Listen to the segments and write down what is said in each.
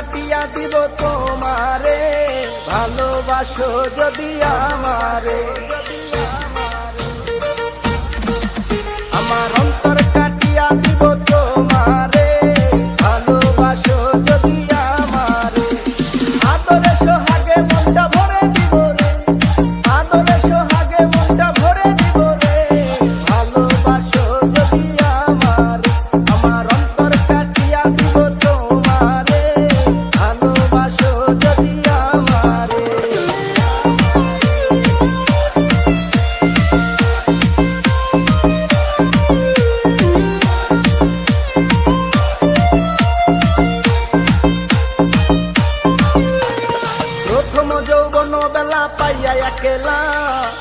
কাটিয়া দিব তোমারে, ভালোবাসো যদি আমারে। আমার অন্তর কাটিয়া দিব তোমারে, ভালোবাসো যদি আমারে। আদরে সোহাগে মনটা ভরে দিব রে, আদরে সোহাগে মনটা ভরে দিব রে, ভালোবাসো যদি আমারে। আমার অন্তর কাটিয়া দিব তোমারে, ভালোবাসো যদি আমারে। প্রথম যৌবন বেলা পাইয়া একেলা,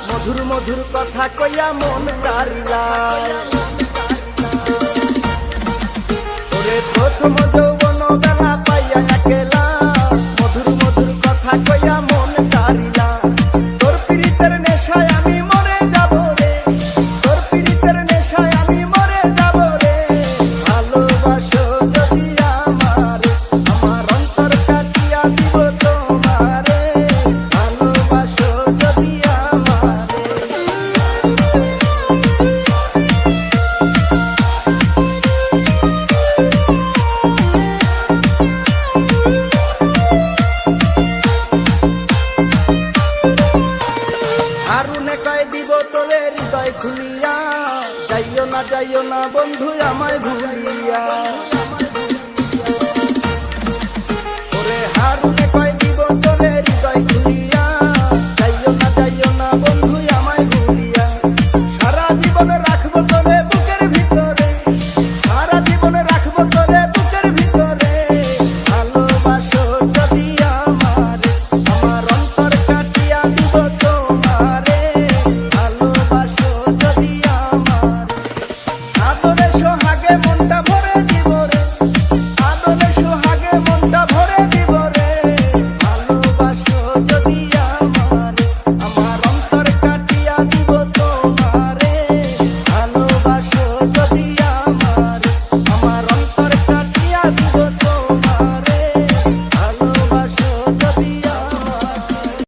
মধুর মধুর কথা কইয়া মন কারিলা। ওরে প্রথম যৌবন বেলা পাইয়া একেলা, মধুর মধুর কথা কইয়া মন কারিলা। তোর পীড়িতের নেশায় আমি মরে যাব রে, তোর পীড়িতের নেশায় আমি মরে যাব রে, ভালোবাসো যদি আমারে। আমার অন্তর কাটিয়া দিব তোমারে, ভালোবাসো যদি আমারে। হারুনে কয় দিব তোরে হৃদয় খুলিয়া, যাইও না বন্ধু আমায় ভুলিয়া। ওরে হারুনে কয় দিব তোরে হৃদয় খুলিয়া, যাইও না বন্ধু আমায় ভুলিয়া। সারা জীবনে রাখবো তোরে বুকের ভিতরে, সারা জীবনে রাখবো তোরে বুকের ভিতরে, ভালোবাসো যদি আমারে। আমার অন্তর কাটিয়া দিব তোমারে, ভালোবাসো যদি আমারে। আদরে সোহাগে মনটা